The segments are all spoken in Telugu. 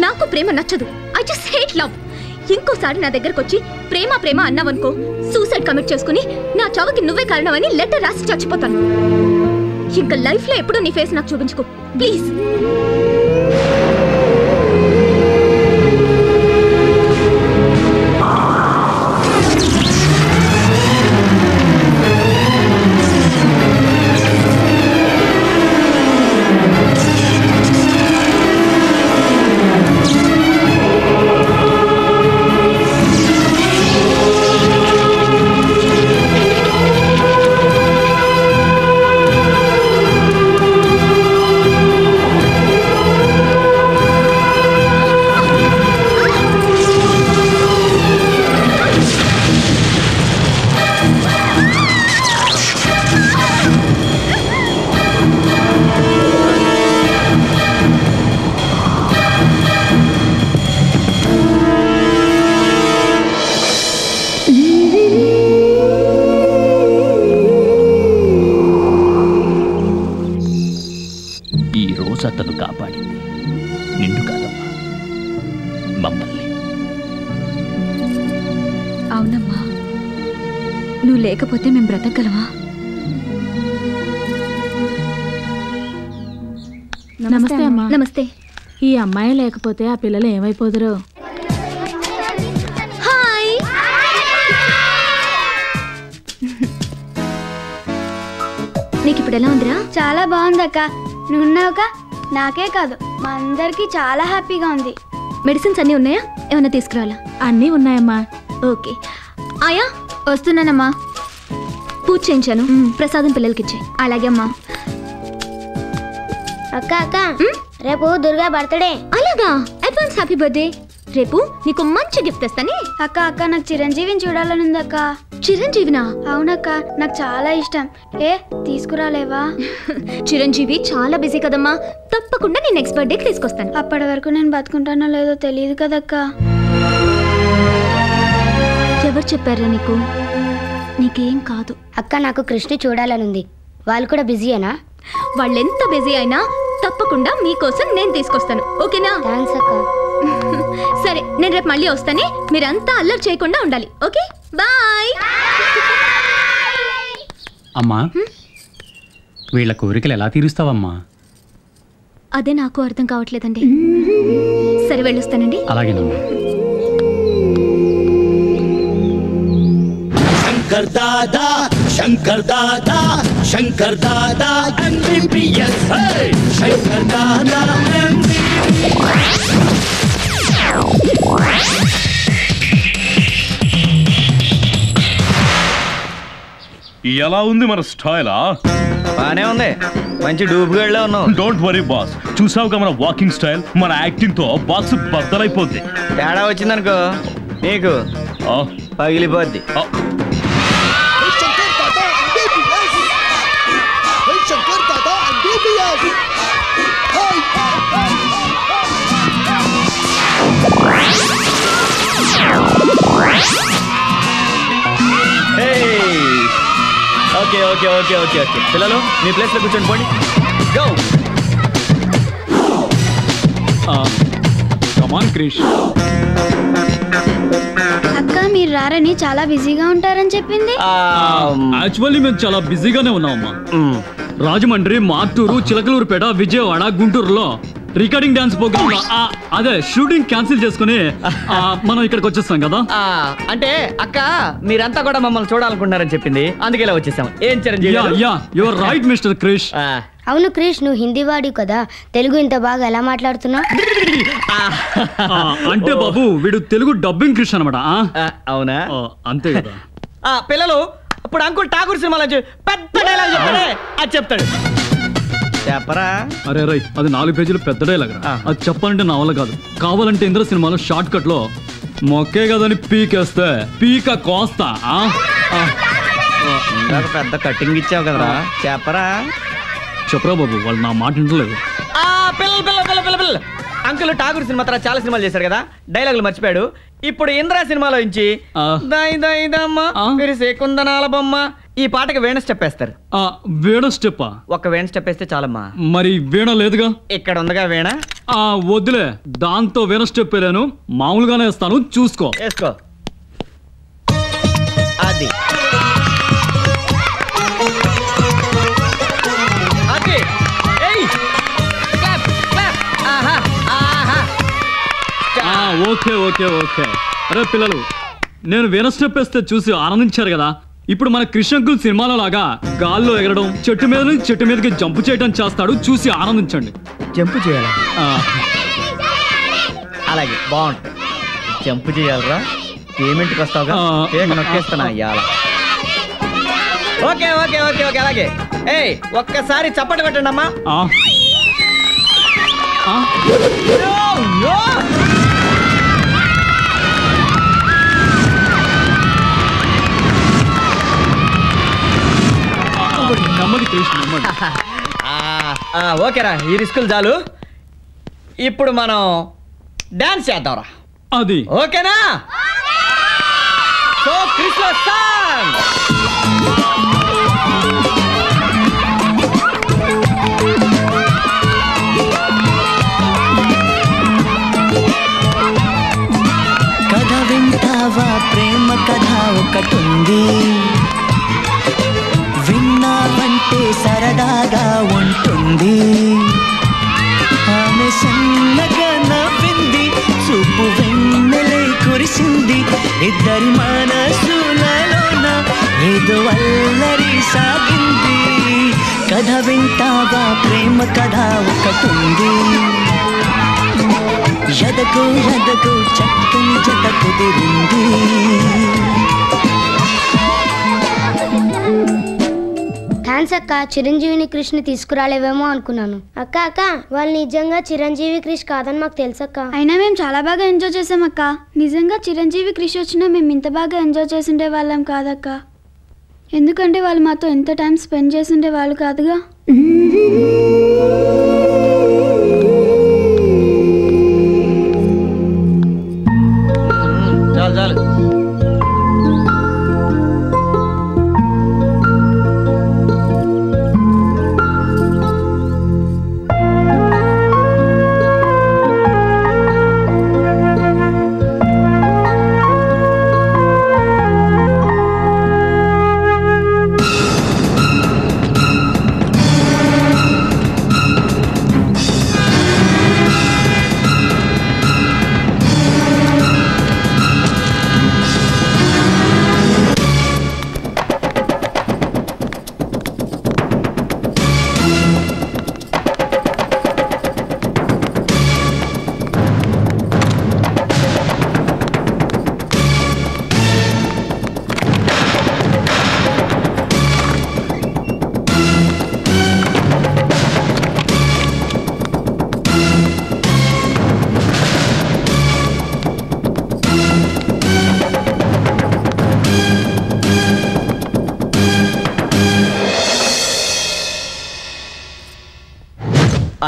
నాకు ప్రేమ నచ్చదు. I just hate love. ఇంకోసారి నా దగ్గరకు వచ్చి ప్రేమ ప్రేమ అన్నావనుకో, సూసైడ్ కమిట్ చేసుకుని నా చావుకి నువ్వే కారణమని లెటర్ రాసి చచ్చిపోతాను. ఇంకా లైఫ్ లో ఎప్పుడూ నీ ఫేస్ నాకు చూపించుకో ప్లీజ్. అతను కాపాడింది నిన్ను కాదమ్మా, మమ్మల్ని. అవునమ్మా, నువ్వు లేకపోతే మేము బ్రతకగలవా? నమస్తే అమ్మా. నమస్తే. ఈ అమ్మాయి లేకపోతే ఆ పిల్లలు ఏమైపోదురో. హాయ్. నీకు ఇప్పుడు ఎలా ఉందిరా? చాలా బాగుందక్క. నువ్వున్నావుగా, నాకే కాదు మా అందరికి చాలా హ్యాపీగా ఉంది. మెడిసిన్స్ అన్నీ ఉన్నాయా? ఏమన్నా తీసుకురావాలా? అన్నీ ఉన్నాయమ్మా. ఓకే. ఆయా వస్తున్నానమ్మా. పూజ చేయించాను, ప్రసాదం పిల్లలకి ఇచ్చే. అలాగే అమ్మా. అక్క అక్క, రేపు దుర్గా బర్త్డే. అలాగా? Advance happy birthday. రేపు నీకు మంచి గిఫ్ట్ తెస్తానే. అక్క అక్క, నాకు చిరంజీవిని చూడాలని ఉందక్క. చిరంజీవినా? అవునక్క, నాకు చాలా ఇష్టం. తీసుకురాలేవా? చిరంజీవి చాలా బిజీ కదమ్మా. తప్పకుండా నేను నెక్స్ట్ బర్త్డేకి తీసుకొస్తాను. అప్పటి వరకు నేను బతుకుంటానో లేదో తెలియదు కదక్క. ఎవరు చెప్పారా నీకు? నీకేం కాదు. అక్క, నాకు కృష్ణ చూడాలని ఉంది. వాళ్ళు కూడా బిజీయేనా? వాళ్ళెంత బిజీ అయినా తప్పకుండా మీకోసం నేను తీసుకొస్తాను. ఓకేనా? థాంక్స్ అక్క. సరే, నేను రేపు మళ్ళీ వస్తానే. మీరంతా అల్లరి చేయకుండా ఉండాలి. Okay, bye. అమ్మా, వీళ్ళ కోరికలు ఎలా తీరుస్తావమ్మా? అదే నాకు అర్థం కావట్లేదండి. సరే, వెళ్ళొస్తానండి. అలాగేనమ్మా. శంకర్ దాదా, శంకర్ దాదా, శంకర్ దాదా MBBS. శంకర్ దాదా ఎలా ఉంది మన స్టైలా? బానే ఉంది, మంచి డూపుగాళ్ళే ఉన్నావు. డోంట్ వరీ బాస్, చూసావుగా మన వాకింగ్ స్టైల్. మన యాక్టింగ్ తో బాక్స్ బద్దలైపోద్ది. తేడా వచ్చిందనుకో నీకు పగిలిపోద్ది. Okay okay okay okay okay పిల్లలు, మీ ప్లేస్లో కూర్చోండి, పోండి. గో. కమాన్ క్రిష్. అక్క, మీరు రారని చాలా బిజీగా ఉంటారని చెప్పింది. యాక్చువల్లీ మేము చాలా బిజీగానే ఉన్నామమ్మా. రాజమండ్రి, మార్టూరు, చిలకలూరుపేట, విజయవాడ, గుంటూరులో రికార్డింగ్ డాన్స్ ప్రోగ్రామ్ అదే షూటింగ్ క్యాన్సిల్ చేసుకుని మనం ఇక్కడికి వచ్చేస్తాం కదా. అంటే అక్క, మీరంతా కూడా మమ్మల్ని చూడాలనుకుంటున్నారని చెప్పింది, అందుకే ఇలా వచ్చేసాం. ఏం Chiranjeevi? You are right mister Krish. అవును క్రిష్, నువ్వు హిందీ వాడి కదా, తెలుగు ఇంత బాగా ఎలా మాట్లాడుతున్నావు? అంటే బాబు, వీడు తెలుగు డబ్బింగ్ క్రిష్ అనమాట. అవునా? అంతే కదా. పిల్లలు, ఇప్పుడు అంకుల్ ఠాకూర్ సినిమాలో పెద్ద డైలాగ్ చెప్తాడే, అది చెప్తాడు. చెప్పరా? అరే రై, అది 4 పేజీలు పెద్ద డైలాగ్. అది చెప్పాలంటే నా వల్ల కాదు. కావాలంటే ఇంద్ర సినిమాలో షార్ట్ కట్ లో మొక్కే కదని పీకేస్తే పీక కోస్తా. పెద్ద కటింగ్ ఇచ్చావు కదరా, చెప్పరా? చెప్పరా బాబు, వాళ్ళు నా మాట వింటలేదు. పిల్లలు, అంకుల్ ఠాకూర్ సినిమా తర్వాత చాలా సినిమాలు చేశారు కదా, డైలాగులు మర్చిపోయాడు. ఇప్పుడు ఇంద్ర సినిమాలో నుంచి కుందనాల బొమ్మ ఈ పాటకి వీణ స్టెప్ వేస్తారు. వీణ స్టెప్పా? ఒక వీణ స్టెప్ వేస్తే చాలమ్మా. మరి వీణ లేదుగా? ఇక్కడ ఉందిగా వీణ. వద్దులే, దాంతో వీణ స్టెప్ వేలాను, మామూలుగానే వేస్తాను, చూసుకో. వేసుకో. అది ఓకే ఓకే ఓకే. అరే పిల్లలు, నేను వీణ స్టెప్ వేస్తే చూసి ఆనందించారు కదా. ఇప్పుడు మన కృష్ణంకుల్ సినిమాలో లాగా గాల్లో ఎగరడం, చెట్టు మీద నుంచి చెట్టు మీదకి జంప్ చేయడం చేస్తాడు, చూసి ఆనందించండి. జంప్ చేయాలా? అలాగే బాగుంటుంది. జంప్ చేయాలరా? పేమెంట్కి వస్తావుగా, నొక్కేస్తానా ఇయ్యాల. ఓకే ఓకే ఓకే ఓకే అలాగే. ఒక్కసారి చప్పటి కొట్టండి అమ్మా. ఓకేరా, ఈ రిస్కులు చాలు. ఇప్పుడు మనం డాన్స్ చేద్దాంరా. అది ఓకేనా? So Christmas song. కథ వింటావా? ప్రేమ కథ ఒకటుంది, విన్నావంటే సరదాగా ఉంటుంది. ఆమె సన్నగా నవ్వింది, చూపు వెన్నెలై కురిసింది, ఇద్దరి మనసులలోన ఏదో అల్లరి సాగింది. కథ వింటావా? ప్రేమ కథ ఒకటుంది, ఎదకు ఎదకు చక్కని జత కుదిరింది. థ్యాంక్స్ అక్క, చిరంజీవిని కృష్ణ తీసుకురాలేవేమో అనుకున్నాను. అక్క అక్క, వాళ్ళు నిజంగా చిరంజీవి క్రిష్ కాదని మాకు తెలుసక్క. అయినా మేము చాలా బాగా ఎంజాయ్ చేసాం అక్క. నిజంగా చిరంజీవి క్రిష్ వచ్చినా మేము ఇంత బాగా ఎంజాయ్ చేసిండే వాళ్ళం కాదక్క. ఎందుకంటే వాళ్ళు మాతో ఎంత టైం స్పెండ్ చేసిండే వాళ్ళు కాదుగా. చాలు చాలు.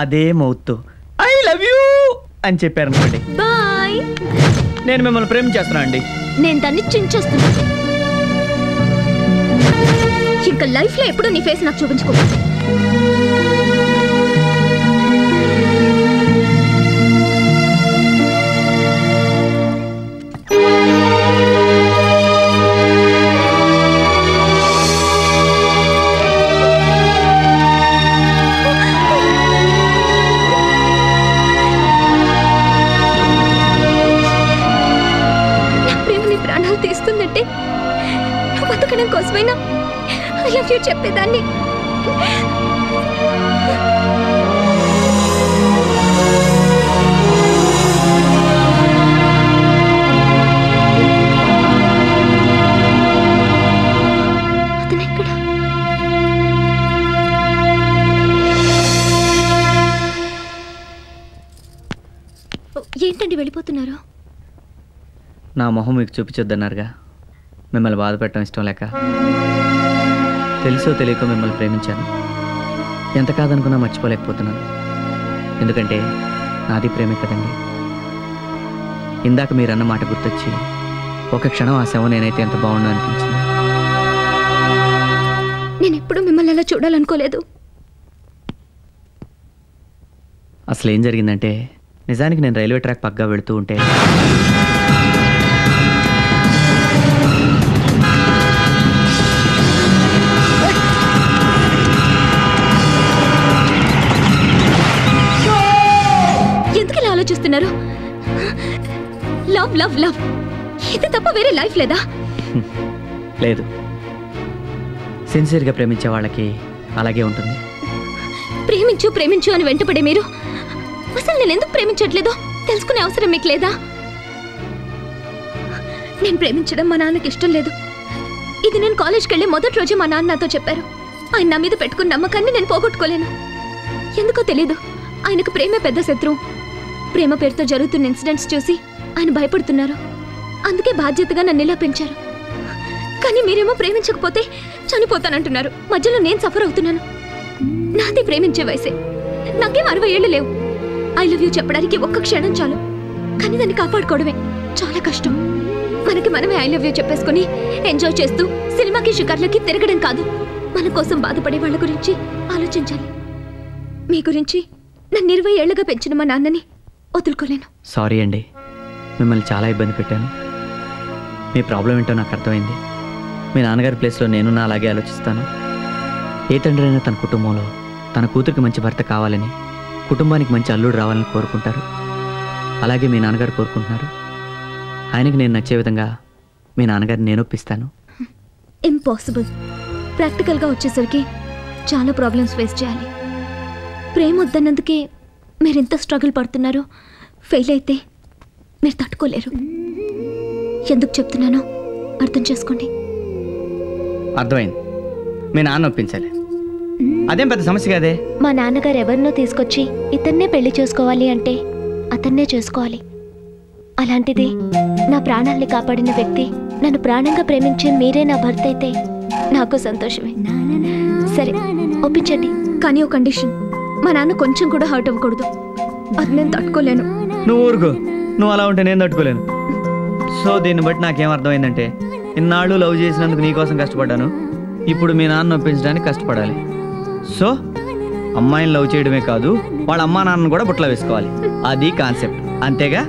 అదే మౌత్ ఐ లవ్ యూ అని చెప్పారు అనుకోండి. బాయ్. నేను మిమ్మల్ని ప్రేమించేస్తున్నా అండి. నేను దాన్ని చించేస్తున్నా. ఇంకా లైఫ్ లో ఎప్పుడు నీ ఫేస్ నాకు చూపించుకో. తీస్తుందంటే బతకడం కోసమైనా ఐ లవ్ యూ చెప్పేదాన్ని. అతనెక్కడ? ఏంటండి వెళ్ళిపోతున్నారు? నా మొహం మీకు చూపించొద్దన్నారుగా, మిమ్మల్ని బాధ పెట్టడం ఇష్టం లేక. తెలుసో తెలియక మిమ్మల్ని ప్రేమించాను. ఎంత కాదనుకున్నా మర్చిపోలేకపోతున్నాను. ఎందుకంటే నాది ప్రేమే కదండి. ఇందాక మీరన్న మాట గుర్తొచ్చి ఒక క్షణం ఆ శవం నేనైతే ఎంత బాగుండు అనిపించింది. నేను ఎప్పుడూ మిమ్మల్ని అలా చూడాలనుకోలేదు. అసలు ఏం జరిగిందంటే నిజానికి నేను రైల్వే ట్రాక్ పక్కగా వెళుతూ ఉంటే ఎందుకు ఇలా ఆలోచిస్తున్నారు? లవ్ లవ్ లవ్ ఇది తప్ప వేరే లైఫ్ లేదా? లేదు, సిన్సియర్గా ప్రేమించే వాళ్ళకి అలాగే ఉంటుంది. ప్రేమించు ప్రేమించు అని వెంటపడే మీరు అసలు నేను ఎందుకు ప్రేమించట్లేదో తెలుసుకునే అవసరం మీకు లేదా? నేను ప్రేమించడం మా నాన్నకి ఇష్టం లేదు. ఇది నేను కాలేజ్కి వెళ్ళి మొదటి రోజు మా నాన్న నాతో చెప్పారు. ఆయన నా మీద పెట్టుకున్న నమ్మకాన్ని నేను పోగొట్టుకోలేను. ఎందుకో తెలీదు, ఆయనకు ప్రేమే పెద్ద శత్రువు. ప్రేమ పేరుతో జరుగుతున్న ఇన్సిడెంట్స్ చూసి ఆయన భయపడుతున్నారు. అందుకే బాధ్యతగా నన్ను ఇలా పెంచారు. కానీ మీరేమో ప్రేమించకపోతే చనిపోతానంటున్నారు. మధ్యలో నేను సఫర్ అవుతున్నాను. నాది ప్రేమించే వయసే. నాకేం 60 ఏళ్ళు లేవు. ఐ లవ్ యూ చెప్పడానికి ఒక్క క్షణం చాలు. కానీ దాన్ని కాపాడుకోవడమే చాలా కష్టం. మనకి మనమే ఐ లవ్ యూ చెప్పేసుకుని ఎంజాయ్ చేస్తూ సినిమాకి షికార్లకి తిరగడం కాదు. మన కోసం బాధపడే వాళ్ళ గురించి ఆలోచించాలి. మీ గురించి నన్ను 20 ఏళ్లుగా పెంచిన మా నాన్నని వదులుకోలేను. సారీ అండి, మిమ్మల్ని చాలా ఇబ్బంది పెట్టాను. మీ ప్రాబ్లం ఏంటో నాకు అర్థమైంది. మీ నాన్నగారి ప్లేస్లో నేను అలాగే ఆలోచిస్తాను. ఏ తండ్రి అయినా తన కుటుంబంలో తన కూతురికి మంచి భర్త కావాలని, కుటుంబానికి మంచి అల్లుడు రావాలని కోరుకుంటారు. అలాగే మీ నాన్నగారు కోరుకుంటున్నారు. ఆయనకి నేను నచ్చే విధంగా మీ నాన్నగారిని నేను ఒప్పిస్తాను. ఇంపాసిబుల్. ప్రాక్టికల్గా వచ్చేసరికి చాలా ప్రాబ్లమ్స్ ఫేస్ చేయాలి. ప్రేమ వద్దన్నందుకే మీరు ఎంత స్ట్రగుల్ పడుతున్నారు. ఫెయిల్ అయితే మీరు తట్టుకోలేరు. ఎందుకు చెప్తున్నానో అర్థం చేసుకోండి. అర్థమైంది. మీ నాన్న ఒప్పించాలి, అదేం పెద్ద సమస్య కాదే. మా నాన్నగారు ఎవరినో తీసుకొచ్చి ఇతన్నే పెళ్లి చేసుకోవాలి అంటే అతన్నే చేసుకోవాలి. అలాంటిది నా ప్రాణాల్ని కాపాడిన వ్యక్తి, నన్ను ప్రాణంగా ప్రేమించే మీరే నా భర్త అయితే నాకు సంతోషమే. సరే ఒప్పించండి, కానీ ఓ కండిషన్. మా నాన్న కొంచెం కూడా హర్ట్ అవ్వకూడదు. అది నేను తట్టుకోలేను. నువ్వు ఊరుకో, నువ్వు అలా ఉంటే నేను తట్టుకోలేను. సో దీన్ని బట్టి నాకేం అర్థమైందంటే, ఇన్నాళ్ళు లవ్ చేసినందుకు నీకోసం కష్టపడ్డాను, ఇప్పుడు మీ నాన్న ఒప్పించడానికి కష్టపడాలి. సో అమ్మాయిని లవ్ చేయడమే కాదు, వాళ్ళ అమ్మా నాన్నను కూడా బుట్టలో వేసుకోవాలి. అది కాన్సెప్ట్, అంతేగా?